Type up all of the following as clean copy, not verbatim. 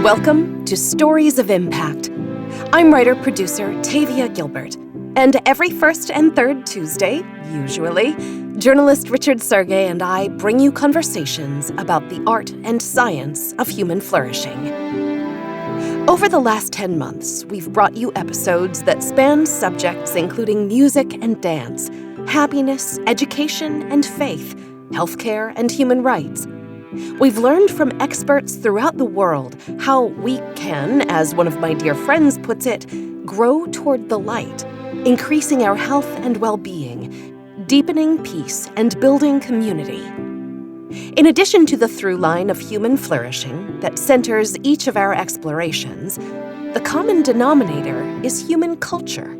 Welcome to Stories of Impact. I'm writer-producer Tavia Gilbert, and every first and third Tuesday, usually, journalist Richard Sergey and I bring you conversations about the art and science of human flourishing. Over the last 10 months, we've brought you episodes that span subjects including music and dance, happiness, education and faith, healthcare and human rights. We've learned from experts throughout the world how we can, as one of my dear friends puts it, grow toward the light, increasing our health and well-being, deepening peace and building community. In addition to the through line of human flourishing that centers each of our explorations, the common denominator is human culture.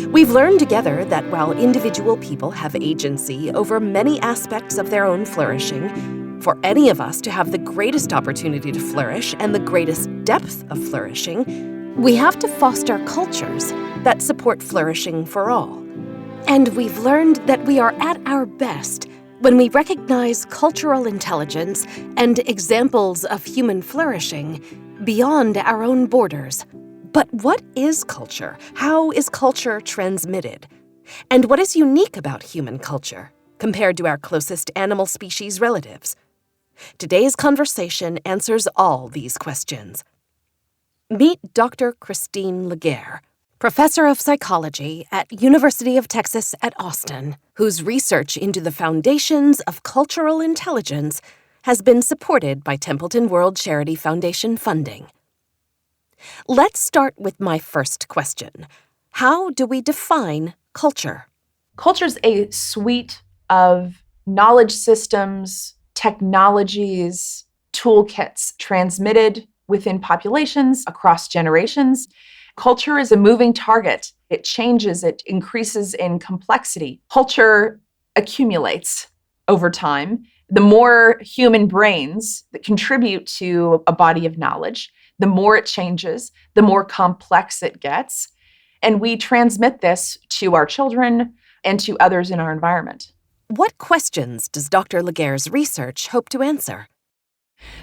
We've learned together that while individual people have agency over many aspects of their own flourishing, for any of us to have the greatest opportunity to flourish and the greatest depth of flourishing, we have to foster cultures that support flourishing for all. And we've learned that we are at our best when we recognize cultural intelligence and examples of human flourishing beyond our own borders. But what is culture? How is culture transmitted? And what is unique about human culture compared to our closest animal species relatives? Today's conversation answers all these questions. Meet Dr. Cristine Legare, professor of psychology at University of Texas at Austin, whose research into the foundations of cultural intelligence has been supported by Templeton World Charity Foundation funding. Let's start with my first question. How do we define culture? Culture is a suite of knowledge systems, technologies, toolkits transmitted within populations across generations. Culture is a moving target. It changes, it increases in complexity. Culture accumulates over time. The more human brains that contribute to a body of knowledge, the more it changes, the more complex it gets. And we transmit this to our children and to others in our environment. What questions does Dr. Legare's research hope to answer?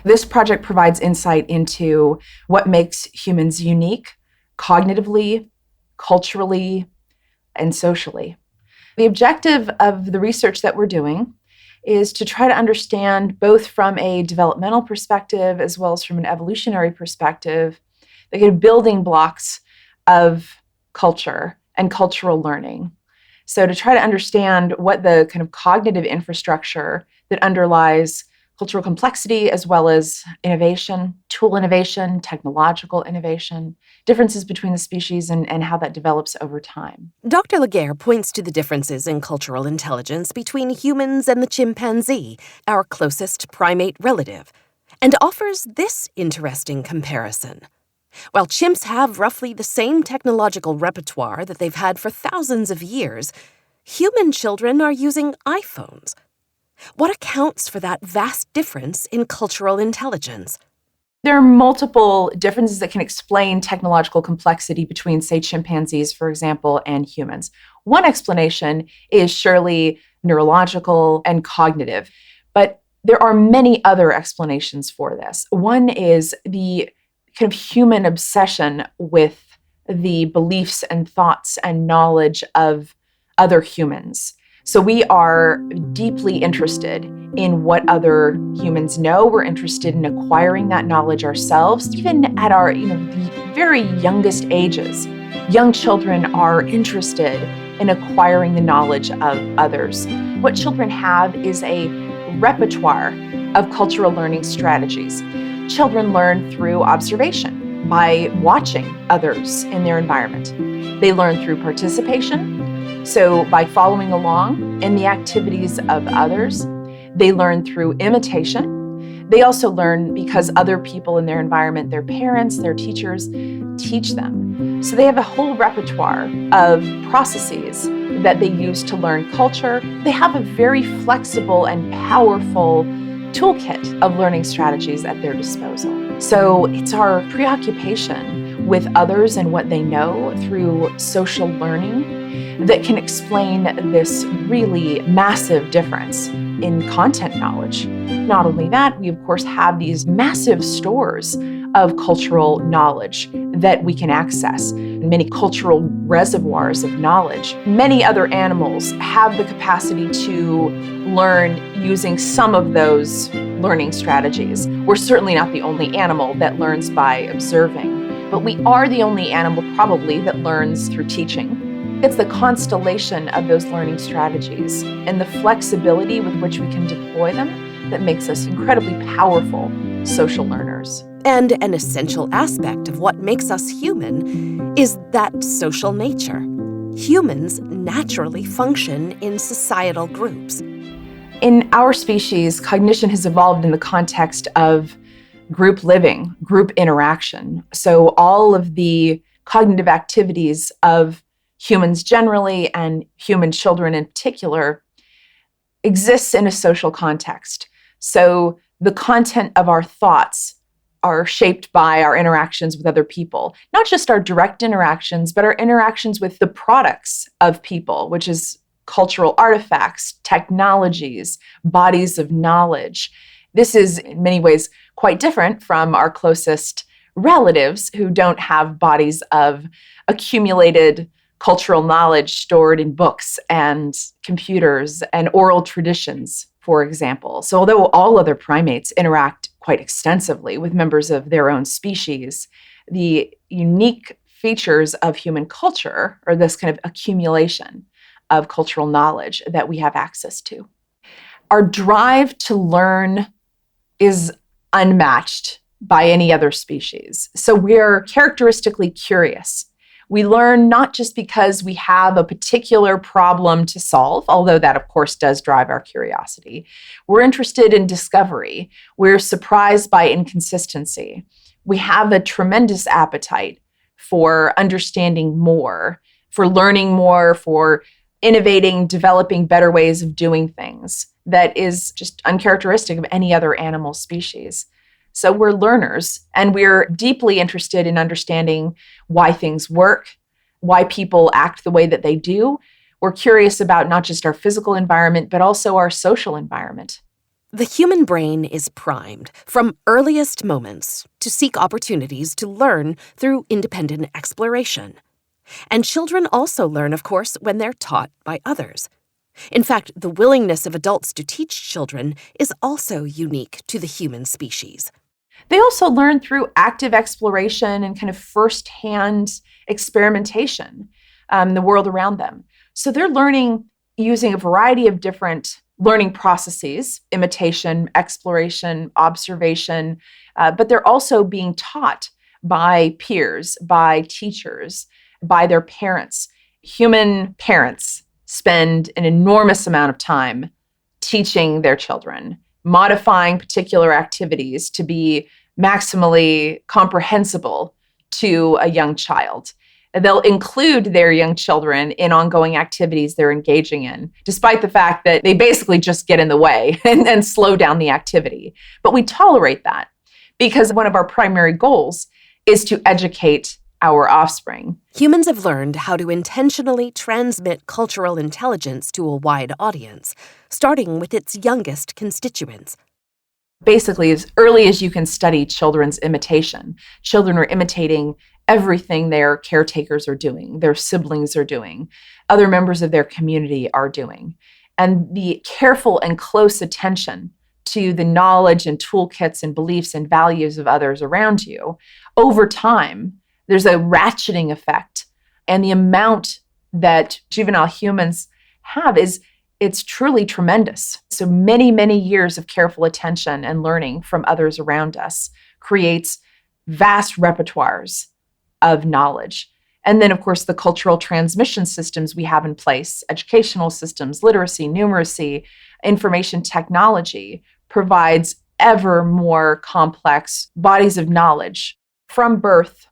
This project provides insight into what makes humans unique, cognitively, culturally, and socially. The objective of the research that we're doing is to try to understand, both from a developmental perspective as well as from an evolutionary perspective, the kind of building blocks of culture and cultural learning. So to try to understand what the kind of cognitive infrastructure that underlies cultural complexity as well as innovation, tool innovation, technological innovation, differences between the species and how that develops over time. Dr. Legare points to the differences in cultural intelligence between humans and the chimpanzee, our closest primate relative, and offers this interesting comparison. While chimps have roughly the same technological repertoire that they've had for thousands of years, human children are using iPhones. What accounts for that vast difference in cultural intelligence? There are multiple differences that can explain technological complexity between, say, chimpanzees, for example, and humans. One explanation is surely neurological and cognitive, but there are many other explanations for this. One is the kind of human obsession with the beliefs and thoughts and knowledge of other humans. So we are deeply interested in what other humans know. We're interested in acquiring that knowledge ourselves, even at our the very youngest ages. Young children are interested in acquiring the knowledge of others. What children have is a repertoire of cultural learning strategies. Children learn through observation, by watching others in their environment. They learn through participation, so by following along in the activities of others. They learn through imitation. They also learn because other people in their environment, their parents, their teachers, teach them. So they have a whole repertoire of processes that they use to learn culture. They have a very flexible and powerful toolkit of learning strategies at their disposal. So it's our preoccupation with others and what they know through social learning that can explain this really massive difference in content knowledge. Not only that, we of course have these massive stores of cultural knowledge that we can access, many cultural reservoirs of knowledge. Many other animals have the capacity to learn using some of those learning strategies. We're certainly not the only animal that learns by observing, but we are the only animal probably that learns through teaching. It's the constellation of those learning strategies and the flexibility with which we can deploy them that makes us incredibly powerful social learners. And an essential aspect of what makes us human is that social nature. Humans naturally function in societal groups. In our species, cognition has evolved in the context of group living, group interaction. So all of the cognitive activities of humans generally and human children in particular exists in a social context. So the content of our thoughts are shaped by our interactions with other people, not just our direct interactions, but our interactions with the products of people, which is cultural artifacts, technologies, bodies of knowledge. This is in many ways quite different from our closest relatives who don't have bodies of accumulated cultural knowledge stored in books and computers and oral traditions, for example. So although all other primates interact quite extensively with members of their own species, the unique features of human culture are this kind of accumulation of cultural knowledge that we have access to. Our drive to learn is unmatched by any other species. So we're characteristically curious. We learn not just because we have a particular problem to solve, although that, of course, does drive our curiosity. We're interested in discovery. We're surprised by inconsistency. We have a tremendous appetite for understanding more, for learning more, for innovating, developing better ways of doing things that is just uncharacteristic of any other animal species. So we're learners, and we're deeply interested in understanding why things work, why people act the way that they do. We're curious about not just our physical environment, but also our social environment. The human brain is primed from earliest moments to seek opportunities to learn through independent exploration. And children also learn, of course, when they're taught by others. In fact, the willingness of adults to teach children is also unique to the human species. They also learn through active exploration and kind of firsthand experimentation in the world around them. So they're learning using a variety of different learning processes, imitation, exploration, observation, but they're also being taught by peers, by teachers, by their parents. Human parents spend an enormous amount of time teaching their children, modifying particular activities to be maximally comprehensible to a young child. They'll include their young children in ongoing activities they're engaging in, despite the fact that they basically just get in the way and slow down the activity. But we tolerate that because one of our primary goals is to educate our offspring. Humans have learned how to intentionally transmit cultural intelligence to a wide audience, starting with its youngest constituents. Basically, as early as you can study children's imitation, children are imitating everything their caretakers are doing, their siblings are doing, other members of their community are doing. And the careful and close attention to the knowledge and toolkits and beliefs and values of others around you, over time, there's a ratcheting effect. And the amount that juvenile humans have it's truly tremendous. So many, many years of careful attention and learning from others around us creates vast repertoires of knowledge. And then, of course, the cultural transmission systems we have in place, educational systems, literacy, numeracy, information technology, provides ever more complex bodies of knowledge. From birth,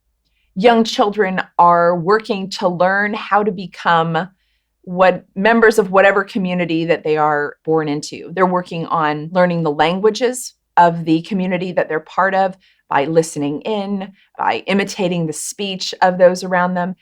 young children are working to learn how to become what members of whatever community that they are born into. They're working on learning the languages of the community that they're part of by listening in, by imitating the speech of those around them.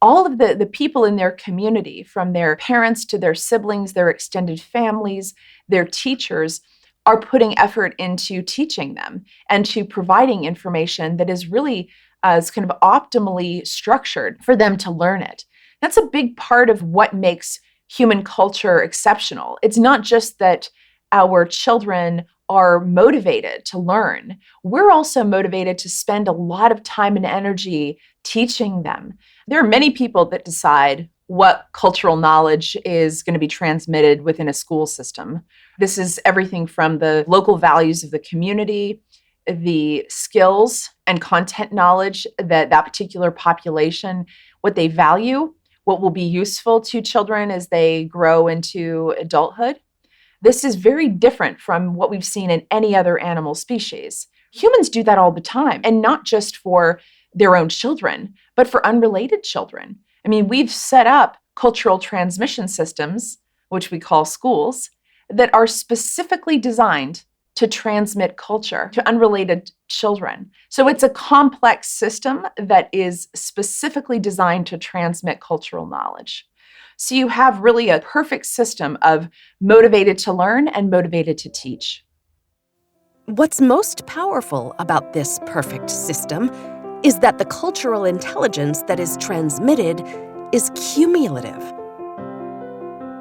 All of the people in their community, from their parents to their siblings, their extended families, their teachers, are putting effort into teaching them and to providing information that is really as kind of optimally structured for them to learn it. That's a big part of what makes human culture exceptional. It's not just that our children are motivated to learn. We're also motivated to spend a lot of time and energy teaching them. There are many people that decide what cultural knowledge is going to be transmitted within a school system. This is everything from the local values of the community, the skills and content knowledge that that particular population, what they value, what will be useful to children as they grow into adulthood. This is very different from what we've seen in any other animal species. Humans do that all the time, and not just for their own children, but for unrelated children. I mean, we've set up cultural transmission systems, which we call schools, that are specifically designed to transmit culture to unrelated children. So it's a complex system that is specifically designed to transmit cultural knowledge. So you have really a perfect system of motivated to learn and motivated to teach. What's most powerful about this perfect system is that the cultural intelligence that is transmitted is cumulative.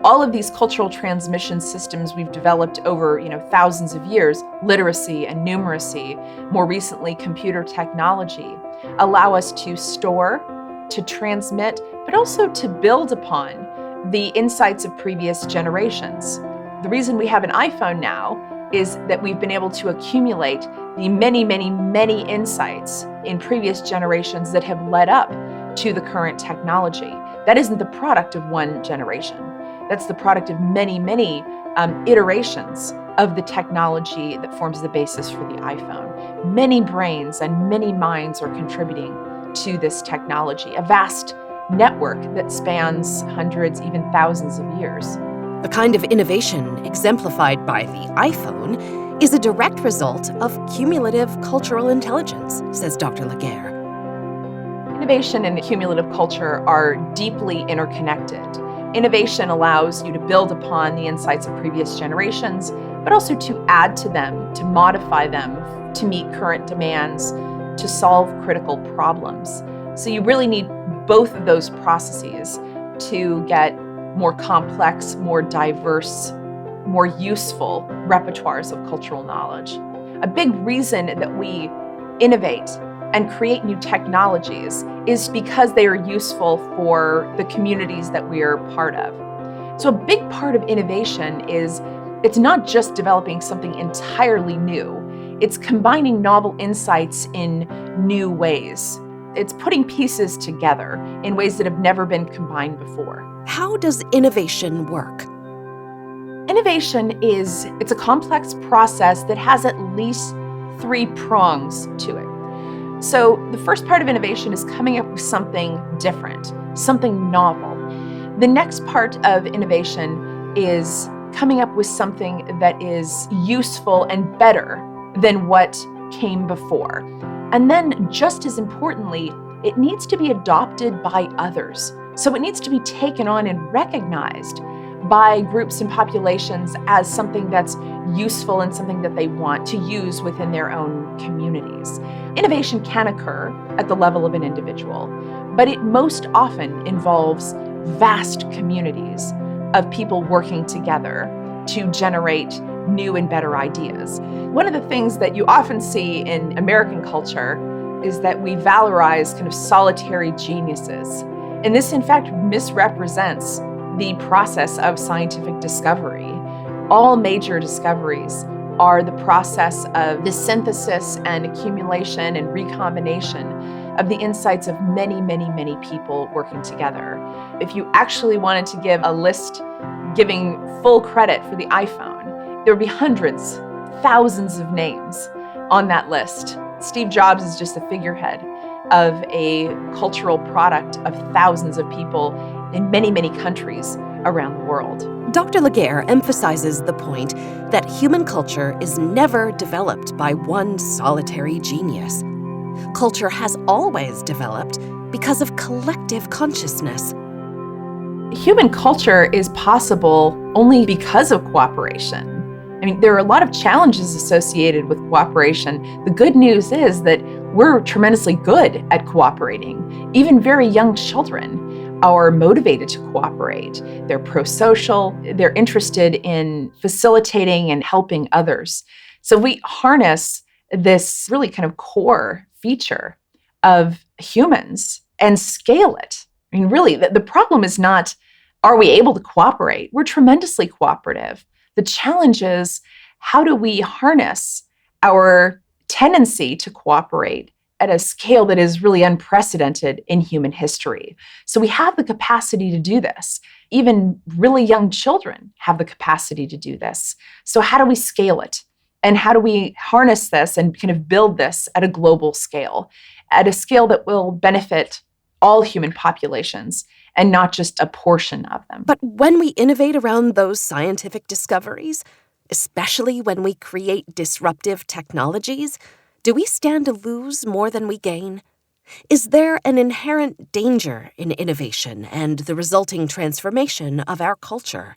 All of these cultural transmission systems we've developed over, thousands of years, literacy and numeracy, more recently computer technology, allow us to store, to transmit, but also to build upon the insights of previous generations. The reason we have an iPhone now is that we've been able to accumulate the many, many, many insights in previous generations that have led up to the current technology. That isn't the product of one generation. That's the product of many, many iterations of the technology that forms the basis for the iPhone. Many brains and many minds are contributing to this technology, a vast network that spans hundreds, even thousands of years. The kind of innovation exemplified by the iPhone is a direct result of cumulative cultural intelligence, says Dr. Legare. Innovation and cumulative culture are deeply interconnected. Innovation allows you to build upon the insights of previous generations, but also to add to them, to modify them, to meet current demands, to solve critical problems. So you really need both of those processes to get more complex, more diverse, more useful repertoires of cultural knowledge. A big reason that we innovate and create new technologies is because they are useful for the communities that we are part of. So a big part of innovation is it's not just developing something entirely new, it's combining novel insights in new ways. It's putting pieces together in ways that have never been combined before. How does innovation work? Innovation it's a complex process that has at least 3 prongs to it. So the first part of innovation is coming up with something different, something novel. The next part of innovation is coming up with something that is useful and better than what came before. And then, just as importantly, it needs to be adopted by others. So it needs to be taken on and recognized by groups and populations as something that's useful and something that they want to use within their own communities. Innovation can occur at the level of an individual, but it most often involves vast communities of people working together to generate new and better ideas. One of the things that you often see in American culture is that we valorize kind of solitary geniuses. And this, in fact, misrepresents the process of scientific discovery. All major discoveries are the process of the synthesis and accumulation and recombination of the insights of many, many, many people working together. If you actually wanted to give a list giving full credit for the iPhone, there would be hundreds, thousands of names on that list. Steve Jobs is just the figurehead of a cultural product of thousands of people in many, many countries around the world. Dr. Legare emphasizes the point that human culture is never developed by one solitary genius. Culture has always developed because of collective consciousness. Human culture is possible only because of cooperation. I mean, there are a lot of challenges associated with cooperation. The good news is that we're tremendously good at cooperating. Even very young children are motivated to cooperate. They're pro-social, they're interested in facilitating and helping others. So we harness this really kind of core feature of humans and scale it. I mean, really, the problem is not, are we able to cooperate? We're tremendously cooperative. The challenge is, how do we harness our tendency to cooperate at a scale that is really unprecedented in human history? So we have the capacity to do this. Even really young children have the capacity to do this. So how do we scale it? And how do we harness this and kind of build this at a global scale, at a scale that will benefit all human populations and not just a portion of them? But when we innovate around those scientific discoveries, especially when we create disruptive technologies, do we stand to lose more than we gain? Is there an inherent danger in innovation and the resulting transformation of our culture?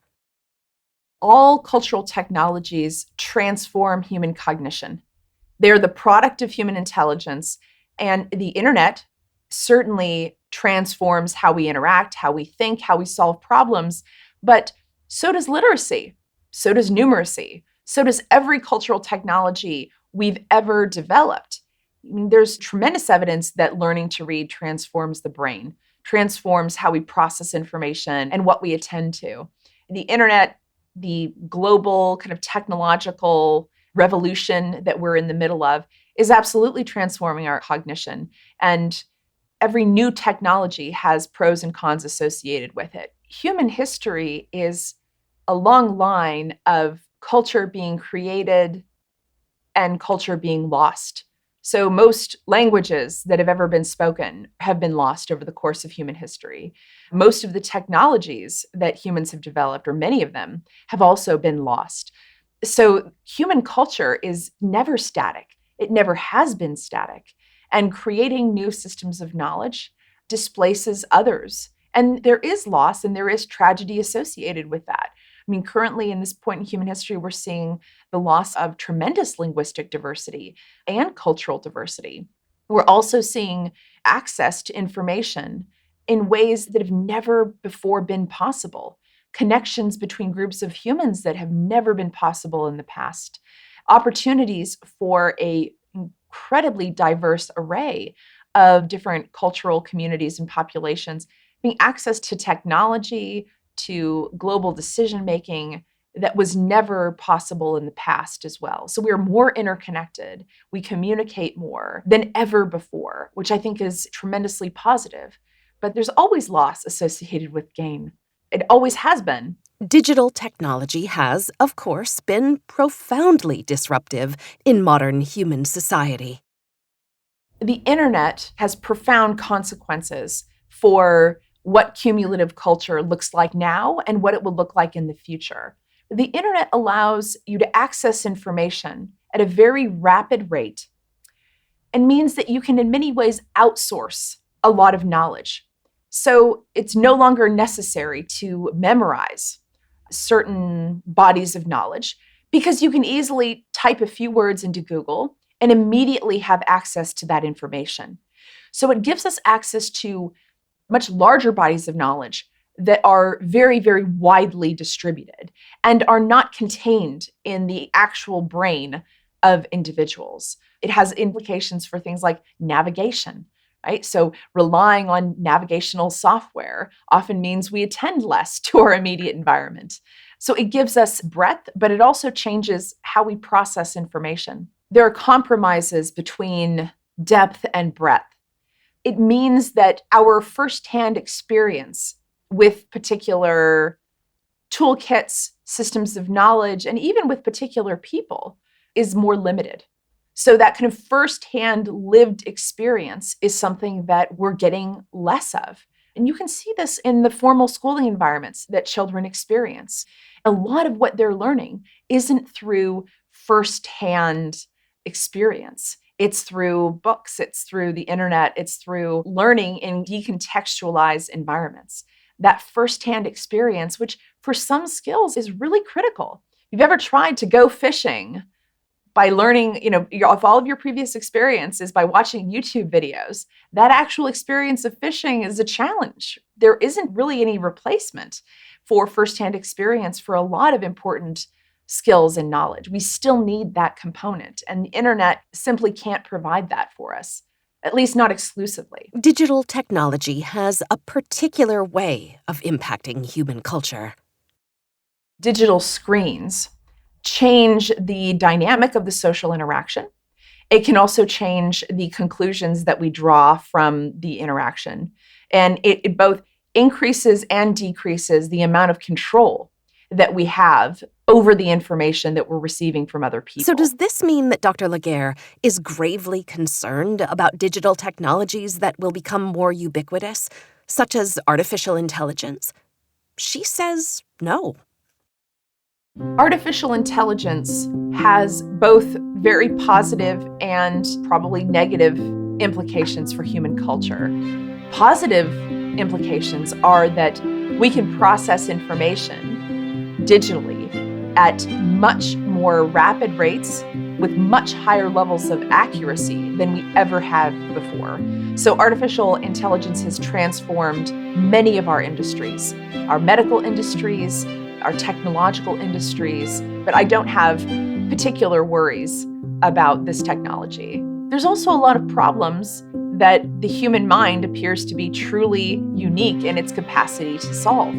All cultural technologies transform human cognition. They're the product of human intelligence, and the internet certainly transforms how we interact, how we think, how we solve problems, but so does literacy, so does numeracy, so does every cultural technology we've ever developed. I mean, there's tremendous evidence that learning to read transforms the brain, transforms how we process information and what we attend to. The internet, the global kind of technological revolution that we're in the middle of, is absolutely transforming our cognition. And every new technology has pros and cons associated with it. Human history is a long line of culture being created and culture being lost. So most languages that have ever been spoken have been lost over the course of human history. Most of the technologies that humans have developed, or many of them, have also been lost. So human culture is never static. It never has been static. And creating new systems of knowledge displaces others. And there is loss and there is tragedy associated with that. I mean, currently in this point in human history, we're seeing the loss of tremendous linguistic diversity and cultural diversity. We're also seeing access to information in ways that have never before been possible, connections between groups of humans that have never been possible in the past, opportunities for an incredibly diverse array of different cultural communities and populations, being access to technology, to global decision-making that was never possible in the past as well. So we're more interconnected. We communicate more than ever before, which I think is tremendously positive. But there's always loss associated with gain. It always has been. Digital technology has, of course, been profoundly disruptive in modern human society. The internet has profound consequences for what cumulative culture looks like now and what it will look like in the future. The internet allows you to access information at a very rapid rate and means that you can in many ways outsource a lot of knowledge. So it's no longer necessary to memorize certain bodies of knowledge because you can easily type a few words into Google and immediately have access to that information. So it gives us access to much larger bodies of knowledge that are very, very widely distributed and are not contained in the actual brain of individuals. It has implications for things like navigation, right? So relying on navigational software often means we attend less to our immediate environment. So it gives us breadth, but it also changes how we process information. There are compromises between depth and breadth. It means that our firsthand experience with particular toolkits, systems of knowledge, and even with particular people is more limited. So that kind of firsthand lived experience is something that we're getting less of. And you can see this in the formal schooling environments that children experience. A lot of what they're learning isn't through firsthand experience. It's through books, it's through the internet, it's through learning in decontextualized environments. That firsthand experience, which for some skills is really critical, you've ever tried to go fishing by learning, of all of your previous experiences by watching YouTube videos, that actual experience of fishing is a challenge. There isn't really any replacement for firsthand experience for a lot of important skills and knowledge. We still need that component, and the internet simply can't provide that for us, at least not exclusively. Digital technology has a particular way of impacting human culture. Digital screens change the dynamic of the social interaction. It can also change the conclusions that we draw from the interaction. And it both increases and decreases the amount of control that we have over the information that we're receiving from other people. So does this mean that Dr. Legare is gravely concerned about digital technologies that will become more ubiquitous, such as artificial intelligence? She says no. Artificial intelligence has both very positive and probably negative implications for human culture. Positive implications are that we can process information digitally at much more rapid rates with much higher levels of accuracy than we ever have before. So artificial intelligence has transformed many of our industries, our medical industries, our technological industries, but I don't have particular worries about this technology. There's also a lot of problems that the human mind appears to be truly unique in its capacity to solve.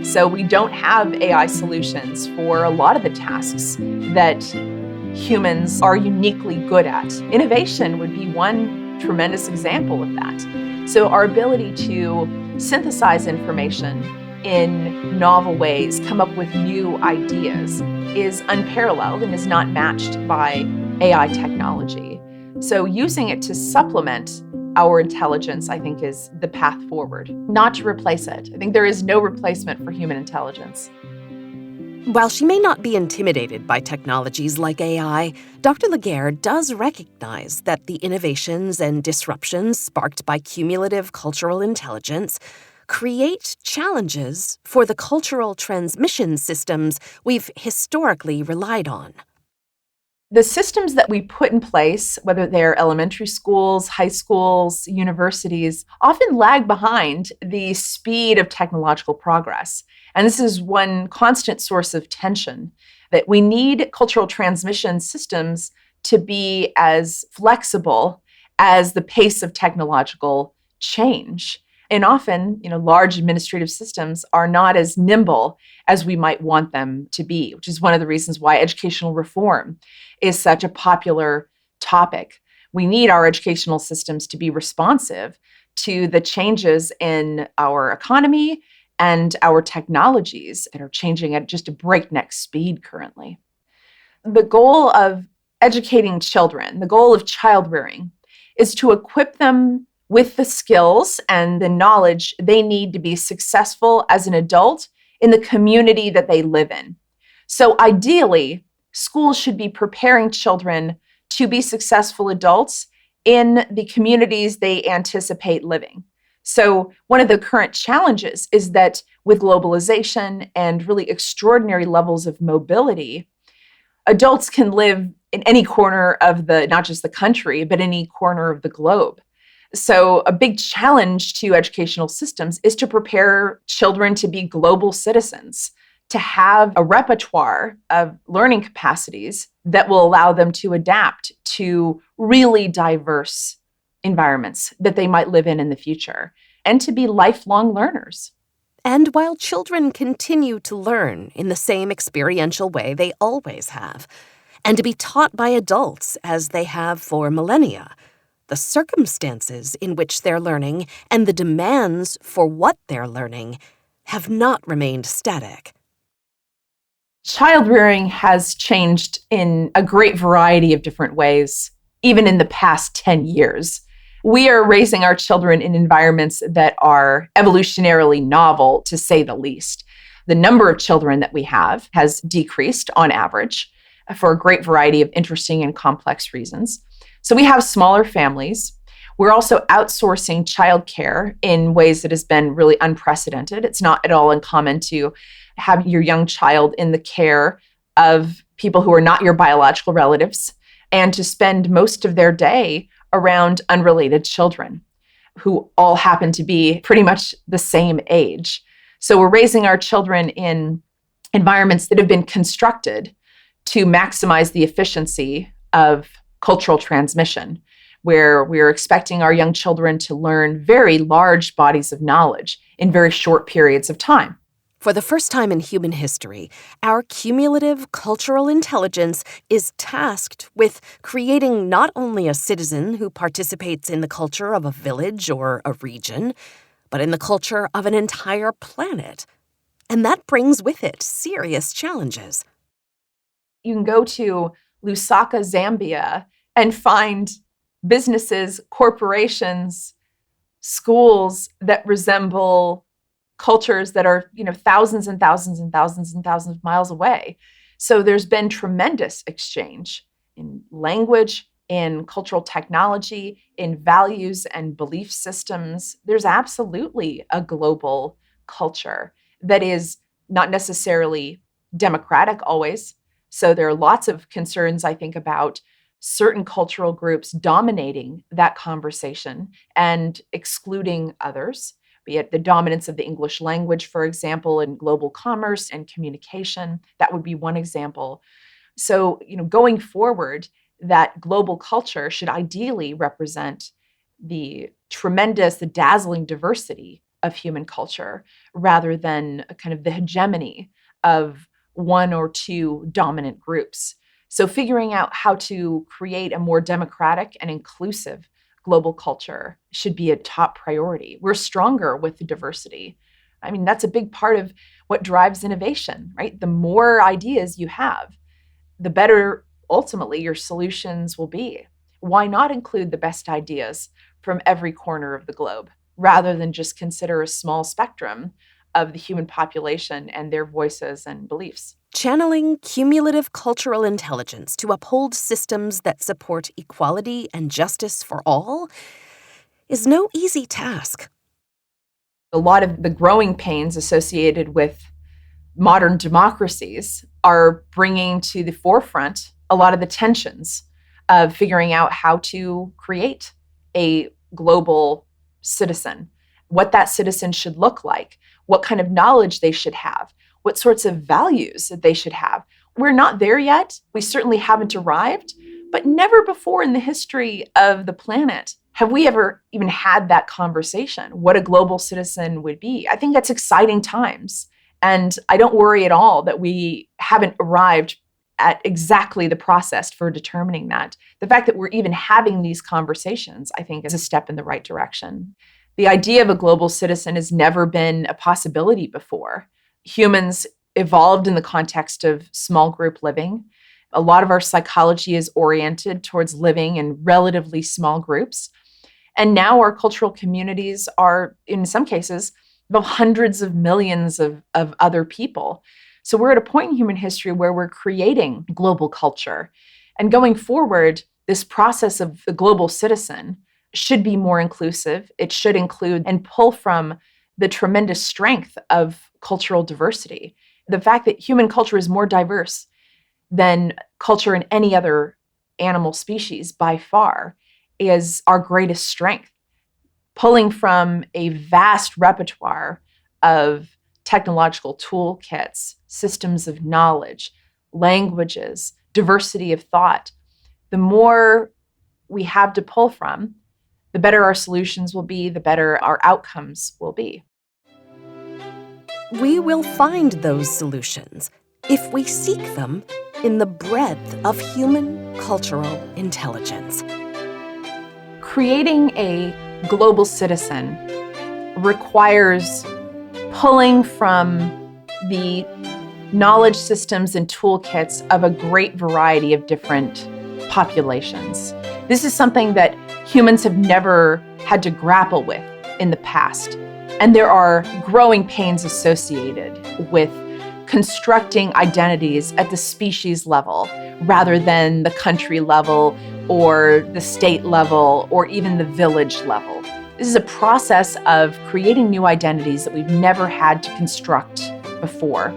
So we don't have AI solutions for a lot of the tasks that humans are uniquely good at. Innovation would be one tremendous example of that. So our ability to synthesize information in novel ways, come up with new ideas, is unparalleled and is not matched by AI technology. So using it to supplement our intelligence, I think, is the path forward, not to replace it. I think there is no replacement for human intelligence. While she may not be intimidated by technologies like AI, Dr. Legare does recognize that the innovations and disruptions sparked by cumulative cultural intelligence create challenges for the cultural transmission systems we've historically relied on. The systems that we put in place, whether they're elementary schools, high schools, universities, often lag behind the speed of technological progress. And this is one constant source of tension, that we need cultural transmission systems to be as flexible as the pace of technological change. And often, large administrative systems are not as nimble as we might want them to be, which is one of the reasons why educational reform is such a popular topic. We need our educational systems to be responsive to the changes in our economy and our technologies that are changing at just a breakneck speed currently. The goal of educating children, the goal of child rearing, is to equip them with the skills and the knowledge they need to be successful as an adult in the community that they live in. So ideally, schools should be preparing children to be successful adults in the communities they anticipate living. So one of the current challenges is that with globalization and really extraordinary levels of mobility, adults can live in any corner of not just the country, but any corner of the globe. So a big challenge to educational systems is to prepare children to be global citizens, to have a repertoire of learning capacities that will allow them to adapt to really diverse environments that they might live in the future, and to be lifelong learners. And while children continue to learn in the same experiential way they always have, and to be taught by adults as they have for millennia, the circumstances in which they're learning and the demands for what they're learning have not remained static. Child rearing has changed in a great variety of different ways, even in the past 10 years. We are raising our children in environments that are evolutionarily novel, to say the least. The number of children that we have has decreased on average for a great variety of interesting and complex reasons. So we have smaller families. We're also outsourcing childcare in ways that has been really unprecedented. It's not at all uncommon to have your young child in the care of people who are not your biological relatives and to spend most of their day around unrelated children who all happen to be pretty much the same age. So we're raising our children in environments that have been constructed to maximize the efficiency of cultural transmission, where we're expecting our young children to learn very large bodies of knowledge in very short periods of time. For the first time in human history, our cumulative cultural intelligence is tasked with creating not only a citizen who participates in the culture of a village or a region, but in the culture of an entire planet. And that brings with it serious challenges. You can go to Lusaka, Zambia, and find businesses, corporations, schools that resemble cultures that are, thousands and thousands and thousands and thousands of miles away. So there's been tremendous exchange in language, in cultural technology, in values and belief systems. There's absolutely a global culture that is not necessarily democratic always. So there are lots of concerns, I think, about certain cultural groups dominating that conversation and excluding others, be it the dominance of the English language, for example, in global commerce and communication. That would be one example. So, going forward, that global culture should ideally represent the dazzling diversity of human culture rather than kind of the hegemony of one or two dominant groups. So figuring out how to create a more democratic and inclusive global culture should be a top priority. We're stronger with the diversity. I mean, that's a big part of what drives innovation, right? The more ideas you have, the better ultimately your solutions will be. Why not include the best ideas from every corner of the globe rather than just consider a small spectrum of the human population and their voices and beliefs? Channeling cumulative cultural intelligence to uphold systems that support equality and justice for all is no easy task. A lot of the growing pains associated with modern democracies are bringing to the forefront a lot of the tensions of figuring out how to create a global citizen, what that citizen should look like, what kind of knowledge they should have, what sorts of values that they should have. We're not there yet. We certainly haven't arrived, but never before in the history of the planet have we ever even had that conversation, what a global citizen would be. I think that's exciting times. And I don't worry at all that we haven't arrived at exactly the process for determining that. The fact that we're even having these conversations, I think, is a step in the right direction. The idea of a global citizen has never been a possibility before. Humans evolved in the context of small group living. A lot of our psychology is oriented towards living in relatively small groups. And now our cultural communities are, in some cases, hundreds of millions of other people. So we're at a point in human history where we're creating global culture. And going forward, this process of the global citizen should be more inclusive. It should include and pull from the tremendous strength of cultural diversity. The fact that human culture is more diverse than culture in any other animal species by far is our greatest strength. Pulling from a vast repertoire of technological toolkits, systems of knowledge, languages, diversity of thought, the more we have to pull from, the better our solutions will be, the better our outcomes will be. We will find those solutions if we seek them in the breadth of human cultural intelligence. Creating a global citizen requires pulling from the knowledge systems and toolkits of a great variety of different populations. This is something that humans have never had to grapple with in the past. And there are growing pains associated with constructing identities at the species level rather than the country level or the state level or even the village level. This is a process of creating new identities that we've never had to construct before.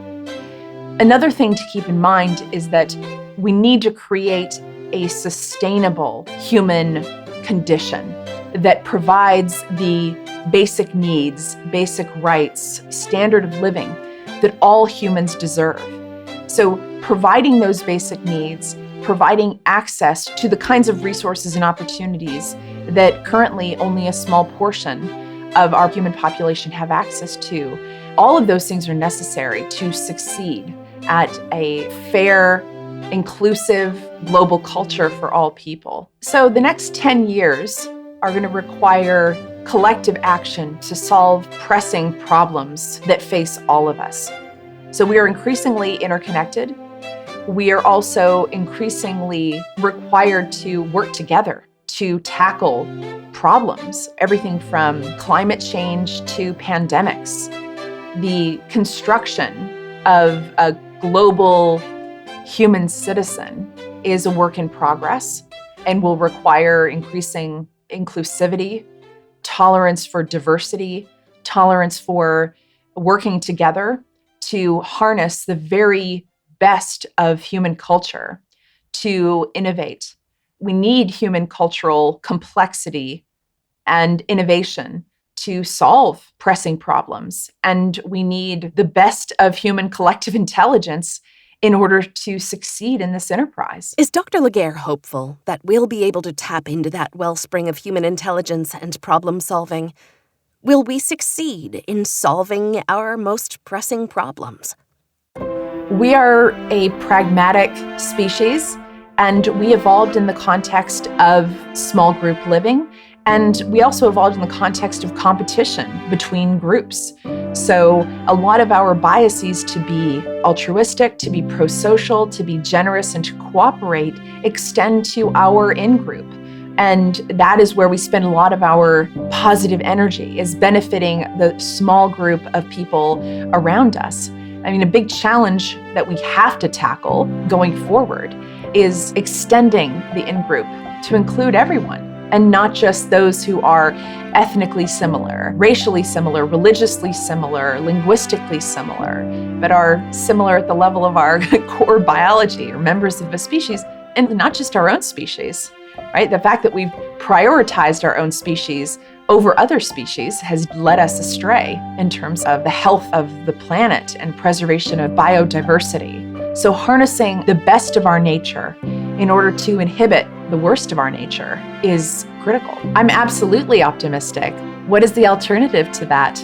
Another thing to keep in mind is that we need to create a sustainable human condition that provides the basic needs, basic rights, standard of living that all humans deserve. So providing those basic needs, providing access to the kinds of resources and opportunities that currently only a small portion of our human population have access to, all of those things are necessary to succeed at a fair, inclusive global culture for all people. So the next 10 years are going to require collective action to solve pressing problems that face all of us. So we are increasingly interconnected. We are also increasingly required to work together to tackle problems, everything from climate change to pandemics. The construction of a global human citizen is a work in progress and will require increasing inclusivity, tolerance for diversity, tolerance for working together to harness the very best of human culture to innovate. We need human cultural complexity and innovation to solve pressing problems. And we need the best of human collective intelligence in order to succeed in this enterprise. Is Dr. Legare hopeful that we'll be able to tap into that wellspring of human intelligence and problem solving? Will we succeed in solving our most pressing problems? We are a pragmatic species, and we evolved in the context of small group living. And we also evolved in the context of competition between groups. So a lot of our biases to be altruistic, to be pro-social, to be generous, and to cooperate extend to our in-group. And that is where we spend a lot of our positive energy, is benefiting the small group of people around us. I mean, a big challenge that we have to tackle going forward is extending the in-group to include everyone, and not just those who are ethnically similar, racially similar, religiously similar, linguistically similar, but are similar at the level of our core biology or members of a species, and not just our own species, right? The fact that we've prioritized our own species over other species has led us astray in terms of the health of the planet and preservation of biodiversity. So harnessing the best of our nature in order to inhibit the worst of our nature is critical. I'm absolutely optimistic. What is the alternative to that?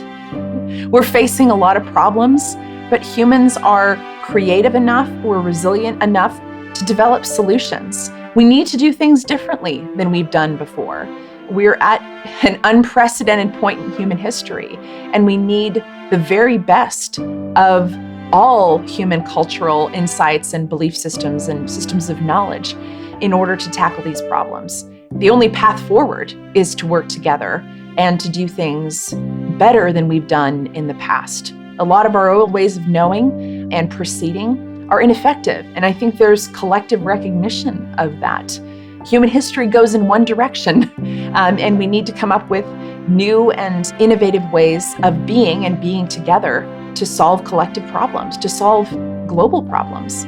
We're facing a lot of problems, but humans are creative enough, we're resilient enough to develop solutions. We need to do things differently than we've done before. We're at an unprecedented point in human history, and we need the very best of all human cultural insights and belief systems and systems of knowledge in order to tackle these problems. The only path forward is to work together and to do things better than we've done in the past. A lot of our old ways of knowing and proceeding are ineffective, and I think there's collective recognition of that. Human history goes in one direction, and we need to come up with new and innovative ways of being and being together to solve collective problems, to solve global problems.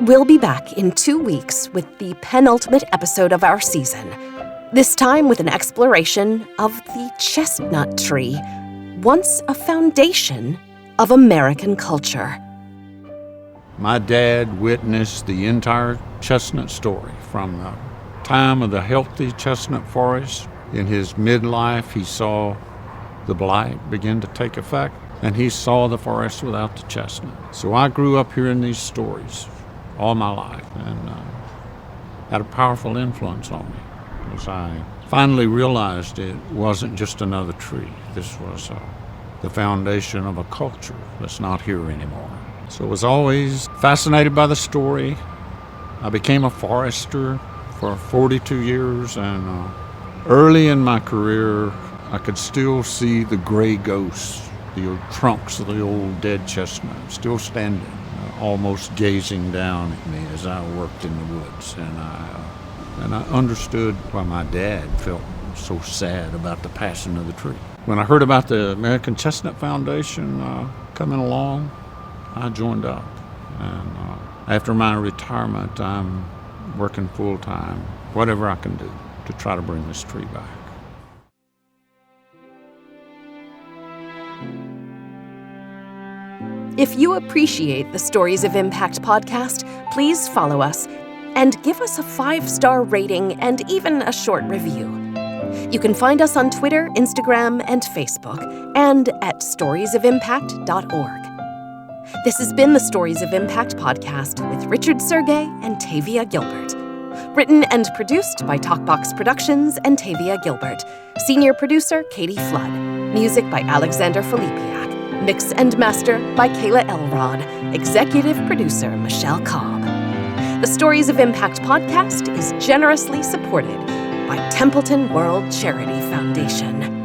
We'll be back in 2 weeks with the penultimate episode of our season, this time with an exploration of the Chestnut Tree, once a foundation of American culture. My dad witnessed the entire chestnut story from the time of the healthy chestnut forest. In his midlife, he saw the blight begin to take effect, and he saw the forest without the chestnut. So I grew up hearing these stories all my life, and had a powerful influence on me as I finally realized it wasn't just another tree. This was the foundation of a culture that's not here anymore. So I was always fascinated by the story. I became a forester for 42 years, and early in my career, I could still see the gray ghosts, the old trunks of the old dead chestnut, still standing, almost gazing down at me as I worked in the woods. And I understood why my dad felt so sad about the passing of the tree. When I heard about the American Chestnut Foundation coming along, I joined up. And after my retirement, I'm working full-time, whatever I can do to try to bring this tree back. If you appreciate the Stories of Impact podcast, please follow us and give us a 5-star rating and even a short review. You can find us on Twitter, Instagram, and Facebook, and at storiesofimpact.org. This has been the Stories of Impact podcast with Richard Sergey and Tavia Gilbert. Written and produced by Talkbox Productions and Tavia Gilbert. Senior producer, Katie Flood. Music by Alexander Filipiak. Mix and master by Kayla Elrod. Executive producer, Michelle Cobb. The Stories of Impact podcast is generously supported by Templeton World Charity Foundation.